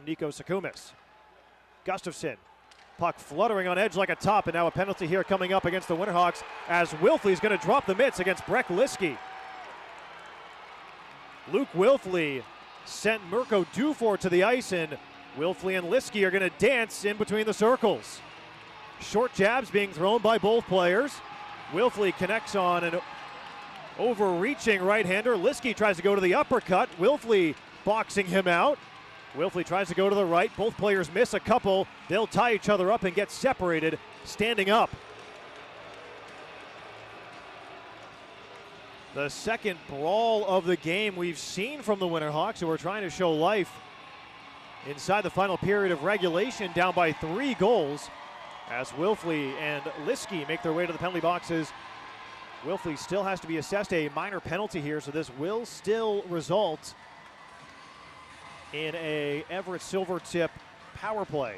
from Nico Sukumis. Gustafsson, puck fluttering on edge like a top, and now a penalty here coming up against the Winterhawks as Wilfley's going to drop the mitts against Breck Liskey. Luke Wilfley sent Mirko Dufour to the ice, and Wilfley and Liskey are going to dance in between the circles. Short jabs being thrown by both players. Wilfley connects on an overreaching right-hander. Liskey tries to go to the uppercut. Wilfley boxing him out. Wilfley tries to go to the right. Both players miss a couple. They'll tie each other up and get separated, standing up. The second brawl of the game we've seen from the Winterhawks, who are trying to show life inside the final period of regulation, down by 3 goals. As Wilfley and Liskey make their way to the penalty boxes. Wilfley still has to be assessed a minor penalty here, so this will still result in a Everett Silvertip power play.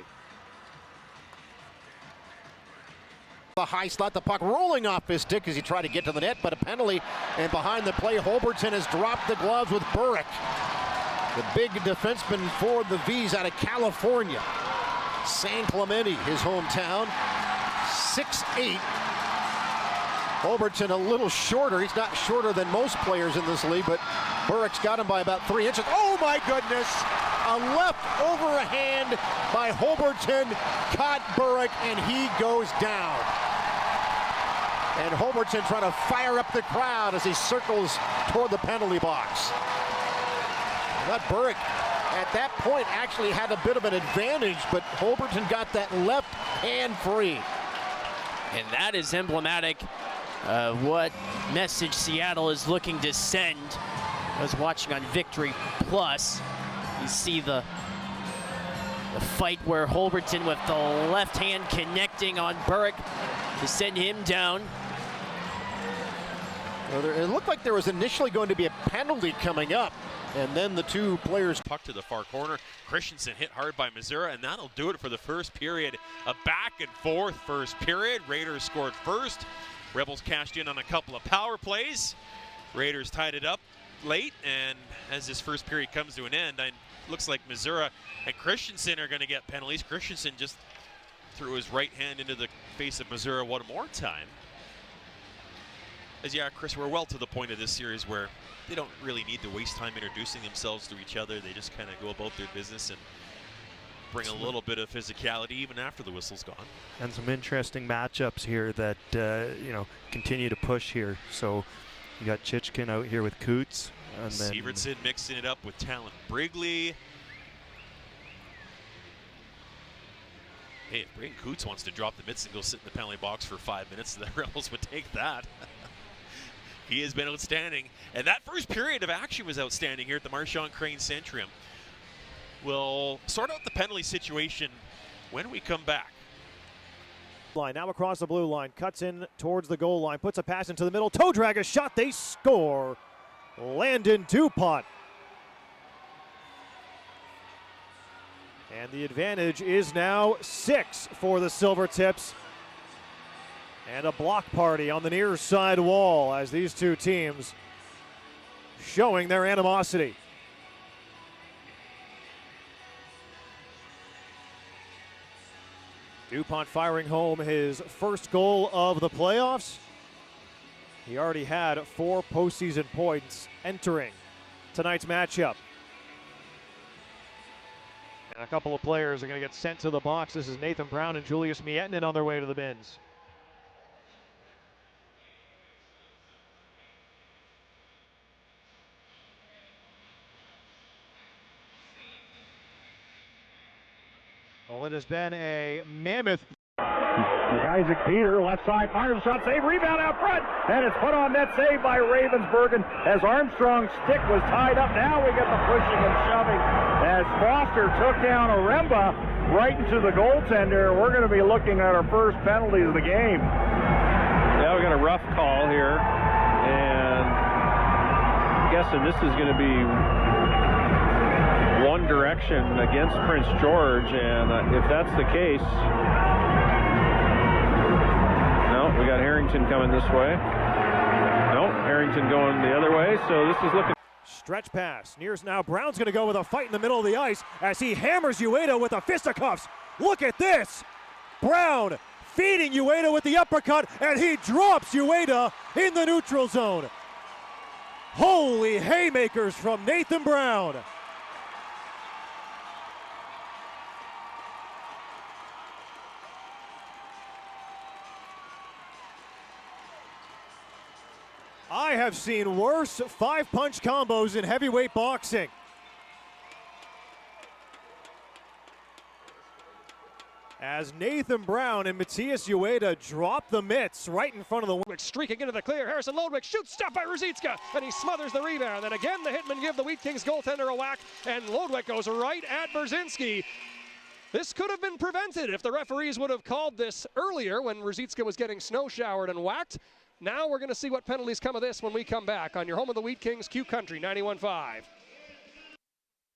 The high slot, the puck rolling off his stick as he tried to get to the net, but a penalty. And behind the play, Holbertson has dropped the gloves with Burek, the big defenseman for the V's out of California. San Clemente, his hometown, 6'8". Holbertson a little shorter. He's not shorter than most players in this league, but Burek's got him by about 3 inches. Oh my goodness! A left overhand by Holbertson caught Burek, and he goes down. And Holbertson trying to fire up the crowd as he circles toward the penalty box. That Burek at that point actually had a bit of an advantage, but Holbertson got that left hand free. And that is emblematic of what message Seattle is looking to send. I was watching on Victory Plus. You see the fight where Holbertson with the left hand connecting on Burek to send him down. Well, it looked like there was initially going to be a penalty coming up, and then the two players. Puck to the far corner. Christensen hit hard by Missouri, and that'll do it for the first period. A back and forth first period. Raiders scored first. Rebels cashed in on a couple of power plays. Raiders tied it up late, and as this first period comes to an end, it looks like Missouri and Christensen are going to get penalties. Christensen just threw his right hand into the face of Missouri one more time. As Chris, we're well to the point of this series where they don't really need to waste time introducing themselves to each other. They just kind of go about their business and bring a little bit of physicality even after the whistle's gone. And some interesting matchups here that continue to push here. So you got Chichkin out here with Coots, and then Sievertson mixing it up with Talon Brigley. Hey, if Braden Coots wants to drop the mitts and go sit in the penalty box for 5 minutes, the Rebels would take that. He has been outstanding. And that first period of action was outstanding here at the Marchand Crane Centrium. We'll sort out the penalty situation when we come back. Line now across the blue line, cuts in towards the goal line, puts a pass into the middle, toe drag, a shot, they score. Landon Dupont. And the advantage is now 6 for the Silvertips. And a block party on the near side wall as these two teams showing their animosity. Dupont firing home his first goal of the playoffs. He already had 4 postseason points entering tonight's matchup. And a couple of players are going to get sent to the box. This is Nathan Brown and Julius Miettinen on their way to the bins. Well, it has been a mammoth. Isaac Peter, left side, fires shot, save, rebound out front, and it's put on net, save by Ravensburg as Armstrong's stick was tied up. Now we get the pushing and shoving as Foster took down Aremba right into the goaltender. We're going to be looking at our first penalty of the game. Yeah, we got a rough call here, and I'm guessing this is going to be one direction against Prince George, and if that's the case, no, we got Harrington coming this way. No, Harrington going the other way, so this is looking. Stretch pass. Nears now. Brown's going to go with a fight in the middle of the ice as he hammers Ueda with the fisticuffs. Look at this. Brown feeding Ueda with the uppercut, and he drops Ueda in the neutral zone. Holy haymakers from Nathan Brown. I have seen worse 5-punch combos in heavyweight boxing. As Nathan Brown and Matthias Ueda drop the mitts right in front of the Lodwick streaking into the clear. Harrison Lodwick shoots, stopped by Ruzicka, and he smothers the rebound. Then again, the hitmen give the Wheat Kings goaltender a whack, and Lodwick goes right at Brzezinski. This could have been prevented if the referees would have called this earlier when Ruzicka was getting snow showered and whacked. Now we're going to see what penalties come of this when we come back on your home of the Wheat Kings, Q Country 91.5.